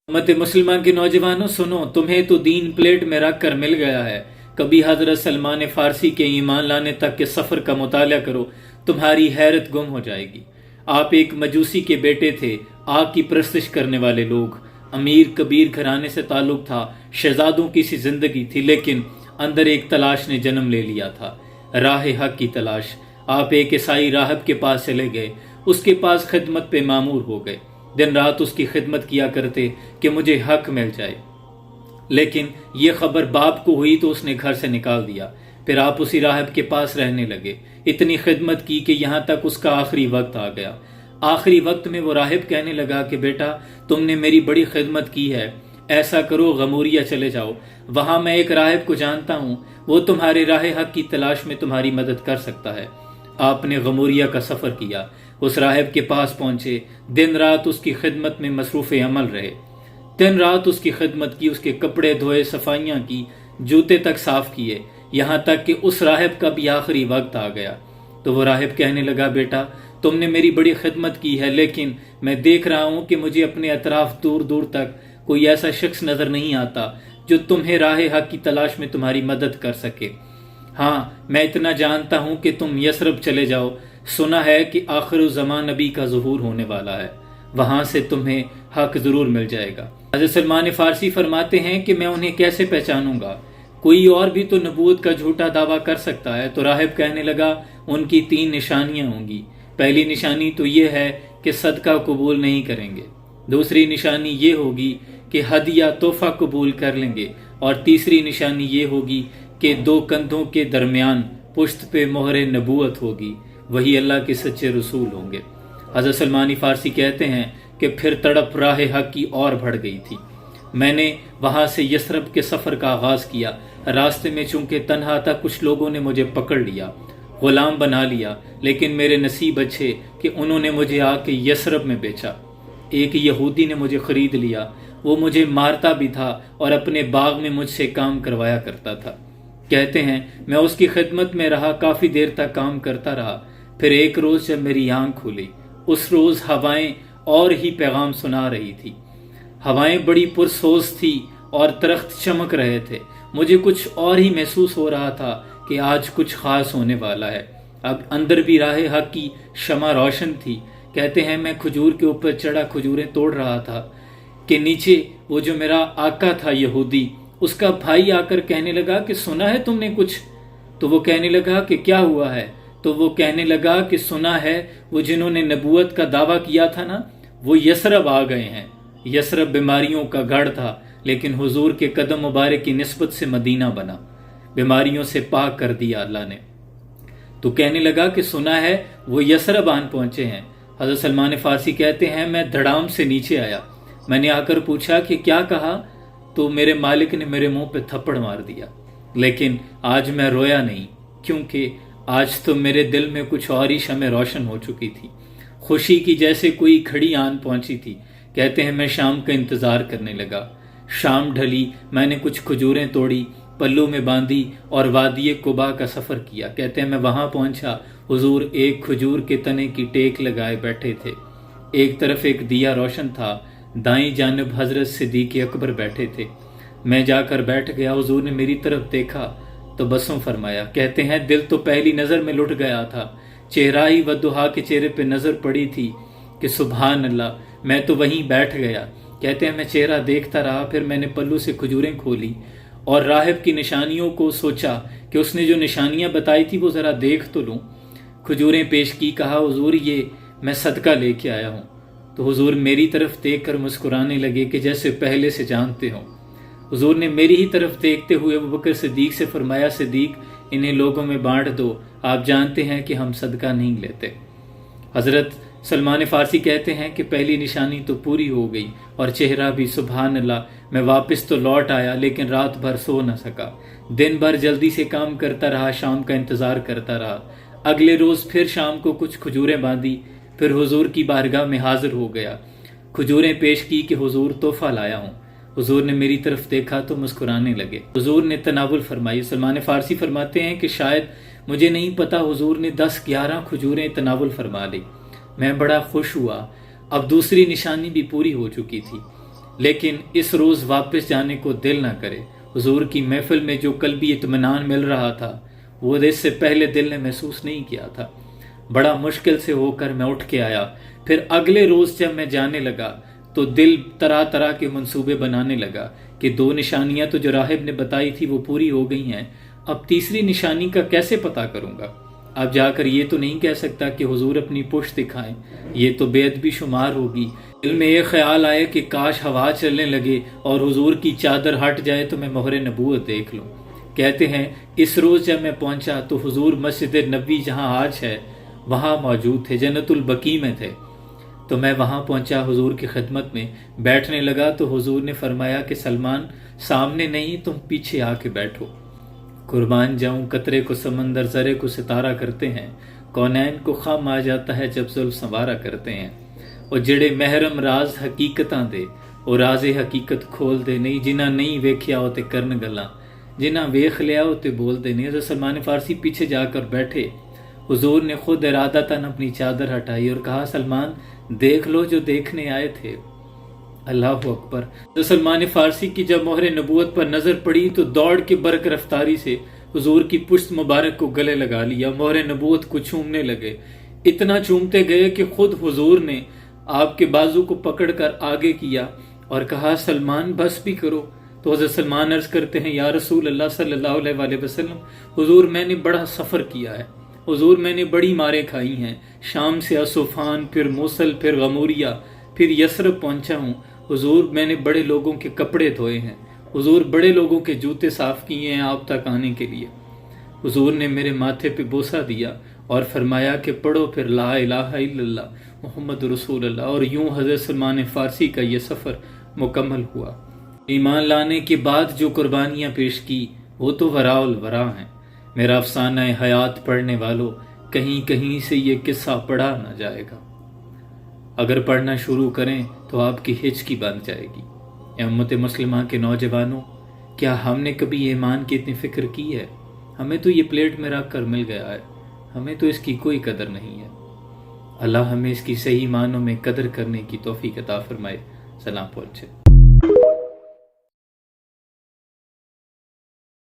उम्मत मुसलमान के नौजवानों सुनो, तुम्हें तो दीन प्लेट में रख कर मिल गया है। कभी हजरत सलमान फारसी के ईमान लाने तक के सफ़र का मुताला करो, तुम्हारी हैरत गुम हो जाएगी। आप एक मजूसी के बेटे थे, आग की परस्तिश करने वाले लोग। अमीर कबीर घराने से ताल्लुक था, शहजादों की सी जिंदगी थी, लेकिन अंदर एक तलाश ने जन्म ले लिया था, राह हक की तलाश। आप एक ईसाई राहब के पास चले गए, उसके पास खिदमत पे मामूर हो गए। दिन रात उसकी खिदमत किया करते कि मुझे हक मिल जाए, लेकिन ये खबर बाप को हुई तो उसने घर से निकाल दिया। फिर आप उसी राहब के पास रहने लगे, इतनी खिदमत की कि यहाँ तक उसका आखिरी वक्त आ गया। आखिरी वक्त में वो राहिब कहने लगा कि बेटा, तुमने मेरी बड़ी खिदमत की है, ऐसा करो गमूरिया चले जाओ, वहां मैं एक राहिब को जानता हूँ, वो तुम्हारे राह हक की तलाश में तुम्हारी मदद कर सकता है। आपने गमूरिया का सफर किया, उस राहिब के पास पहुंचे, दिन रात उसकी खिदमत में मसरूफ अमल रहे। दिन रात उसकी खिदमत की, उसके कपड़े धोए, सफाइयां की, जूते तक साफ किए, यहाँ तक कि उस राहिब का भी आखिरी वक्त आ गया। तो वो राहिब कहने लगा, बेटा तुमने मेरी बड़ी खिदमत की है, लेकिन मैं देख रहा हूं कि मुझे अपने अतराफ दूर दूर तक कोई ऐसा शख्स नजर नहीं आता जो तुम्हें राह हक की तलाश में तुम्हारी मदद कर सके। हाँ, मैं इतना जानता हूं कि तुम यसरब चले जाओ, सुना है कि आखिर ज़मान नबी का ज़ुहूर होने वाला है, वहां से तुम्हें हक जरूर मिल जाएगा। हज़रत सलमान फारसी फरमाते हैं कि मैं उन्हें कैसे पहचानूंगा, कोई और भी तो नबूवत का झूठा दावा कर सकता है। तो राहिब कहने लगा, उनकी 3 निशानियां होंगी। पहली निशानी तो ये है कि सदका कबूल नहीं करेंगे, दूसरी निशानी ये होगी कि हदिया तोहफा कबूल कर लेंगे, और तीसरी निशानी ये होगी कि 2 कंधों के दरमियान पुश्त पे मोहरे नबूवत होगी, वही अल्लाह के सच्चे रसूल होंगे। हज़रत सलमान फारसी कहते हैं कि फिर तड़प राह हक की और बढ़ गई थी। मैंने वहां से यसरब के सफर का आगाज किया। रास्ते में चूंकि तन्हा था, कुछ लोगों ने मुझे पकड़ लिया, गुलाम बना लिया, लेकिन मेरे नसीब अच्छे कि उन्होंने मुझे आके यसरब में बेचा। एक यहूदी ने मुझे खरीद लिया, वो मुझे मारता भी था और अपने बाग में मुझसे काम करवाया करता था। कहते हैं मैं उसकी खिदमत में रहा, काफी देर तक काम करता रहा। फिर एक रोज जब मेरी आंख खुली, उस रोज हवाएं और ही पैगाम सुना रही थी। हवाएं बड़ी पुरसोज थी और दरख्त चमक रहे थे। मुझे कुछ और ही महसूस हो रहा था कि आज कुछ खास होने वाला है। अब अंदर भी राह हक की शमा रोशन थी। कहते हैं मैं खजूर के ऊपर चढ़ा, खजूरें तोड़ रहा था कि नीचे वो जो मेरा आका था यहूदी, उसका भाई आकर कहने लगा कि सुना है तुमने कुछ? तो वो कहने लगा कि क्या हुआ है? तो वो कहने लगा कि सुना है वो जिन्होंने नबूवत का दावा किया था ना, वो यसरब आ गए हैं। यसरब बीमारियों का गढ़ था, लेकिन हुजूर के कदम मुबारक की निस्बत से मदीना बना, बीमारियों से पाक कर दिया अल्लाह ने। तो कहने लगा कि सुना है वो यसरब आन पहुंचे हैं। हज़रत सलमान फारसी कहते हैं मैं धड़ाम से नीचे आया, मैंने आकर पूछा कि क्या कहा, तो मेरे मालिक ने मेरे मुंह पे थप्पड़ मार दिया। लेकिन आज मैं रोया नहीं, क्योंकि आज तो मेरे दिल में कुछ और ही शमें रोशन हो चुकी थी, खुशी की जैसे कोई खड़ी आन पहुंची थी। कहते हैं मैं शाम का इंतजार करने लगा। शाम ढली, मैंने कुछ खजूरें तोड़ी, पल्लू में बांधी और वादिये कुबा का सफर किया। कहते हैं मैं वहां पहुंचा, हुजूर एक खजूर के तने की टेक लगाए बैठे थे। एक तरफ एक दिया रोशन था, दाईं जानिब हजरत सिद्दीक अकबर बैठे थे। मैं जाकर बैठ गया। हुजूर ने मेरी तरफ देखा तो बसों फरमाया। कहते हैं दिल तो पहली नजर में लुट गया था, चेहरा ही वद्दुहा के चेहरे पे नजर पड़ी थी कि सुभान अल्लाह, मैं तो वहीं बैठ गया। कहते हैं मैं चेहरा देखता रहा, फिर मैंने पल्लू से खजूरें खोली और राहिब की निशानियों को सोचा कि उसने जो निशानियां बताई थी वो जरा देख तो लूं। खजूरें पेश की, कहा हुजूर ये मैं सदका लेके आया हूं। तो हुजूर मेरी तरफ देखकर मुस्कुराने लगे कि जैसे पहले से जानते हो। हुजूर ने मेरी ही तरफ देखते हुए अबू बकर सिद्दीक से फरमाया, सिद्दीक इन्हें लोगों में बांट दो, आप जानते हैं कि हम सदका नहीं लेते। हजरत सलमान फारसी कहते हैं कि पहली निशानी तो पूरी हो गई और चेहरा भी, सुभान अल्लाह, मैं वापस तो लौट आया, लेकिन रात भर सो न सका। दिन भर जल्दी से काम करता रहा, शाम का इंतजार करता रहा। अगले रोज फिर शाम को कुछ खजूरें बांधी, फिर हुजूर की बारगाह में हाजिर हो गया। खजूरें पेश की कि हुजूर तोहफा लाया हूँ। हुजूर ने मेरी तरफ देखा तो मुस्कुराने लगे। हुजूर ने तनावुल फरमाई। सलमान फारसी फरमाते हैं कि शायद, मुझे नहीं पता, हुजूर ने 10-11 खजूरें तनावुल फरमा ली। मैं बड़ा खुश हुआ, अब दूसरी निशानी भी पूरी हो चुकी थी। لیکن اس روز واپس جانے کو دل نہ کرے۔ حضور کی محفل میں جو قلبی اطمینان مل رہا تھا وہ اس سے پہلے دل نے محسوس نہیں کیا تھا۔ بڑا مشکل سے ہو کر میں اٹھ کے آیا۔ پھر اگلے روز جب میں جانے لگا تو دل طرح طرح کے منصوبے بنانے لگا کہ 2 نشانیاں تو جو راہب نے بتائی تھی وہ پوری ہو گئی ہیں، اب تیسری نشانی کا کیسے پتہ کروں گا؟ اب جا کر یہ تو نہیں کہہ سکتا کہ حضور اپنی پشت دکھائیں، یہ تو بے ادبی شمار ہوگی۔ دل میں یہ خیال آئے کہ کاش ہوا چلنے لگے اور حضور کی چادر ہٹ جائے تو میں مہر نبوت دیکھ لوں۔ کہتے ہیں اس روز جب میں پہنچا تو حضور مسجد نبوی جہاں آج ہے وہاں موجود تھے، جنت البقیع میں تھے۔ تو میں وہاں پہنچا، حضور کی خدمت میں بیٹھنے لگا تو حضور نے فرمایا کہ سلمان سامنے نہیں، تم پیچھے آ کے بیٹھو۔ قربان جاؤں، قطرے کو سمندر، ذرے کو ستارہ کرتے ہیں، کونین کو خم آ جاتا ہے جب زلف سنوارا کرتے ہیں۔ اور جڑے محرم راز حقیقتاں دے اور راز حقیقت کھول دے، نہیں جنہاں نہیں ویکھیا ہوتے کرن گلاں، جنہاں ویکھ لیا ہوتے بول دے نہیں۔ حضرت سلمان فارسی پیچھے جا کر بیٹھے، حضور نے خود ارادتاً اپنی چادر ہٹائی اور کہا سلمان دیکھ لو جو دیکھنے آئے تھے۔ اللہ اکبر۔ حضرت سلمان فارسی کی جب مہر نبوت پر نظر پڑی تو دوڑ کے برق رفتاری سے حضور کی پشت مبارک کو گلے لگا لیا، مہر نبوت کو چومنے لگے، اتنا چومتے گئے کہ خود حضور نے آپ کے بازو کو پکڑ کر آگے کیا اور کہا سلمان بس بھی کرو۔ تو حضرت سلمان عرض کرتے ہیں یا رسول اللہ صلی اللہ علیہ وآلہ وسلم، حضور میں نے بڑا سفر کیا ہے، حضور میں نے بڑی ماریں کھائی ہیں، شام سے اصفہان، پھر موصل، پھر غموریہ، پھر یثرب پہنچا ہوں، حضور میں نے بڑے لوگوں کے کپڑے دھوئے ہیں، حضور بڑے لوگوں کے جوتے صاف کیے ہیں آپ تک آنے کے لیے۔ حضور نے میرے ماتھے پہ بوسہ دیا اور فرمایا کہ پڑھو پھر لا الہ الا اللہ محمد رسول اللہ، اور یوں حضرت سلمان فارسی کا یہ سفر مکمل ہوا۔ ایمان لانے کے بعد جو قربانیاں پیش کی وہ تو وراء الورا ہیں۔ میرا افسانہ حیات پڑھنے والوں، کہیں کہیں سے یہ قصہ پڑھا نہ جائے گا، اگر پڑھنا شروع کریں تو آپ کی ہچکی بن جائے گی۔ اے امت مسلمہ کے نوجوانوں، کیا ہم نے کبھی ایمان کی اتنی فکر کی ہے؟ ہمیں تو یہ پلیٹ میں رکھ کر مل گیا ہے، ہمیں تو اس کی کوئی قدر نہیں ہے۔ اللہ ہمیں اس کی صحیح معنوں میں قدر کرنے کی توفیق عطا فرمائے۔ سلام پہنچے۔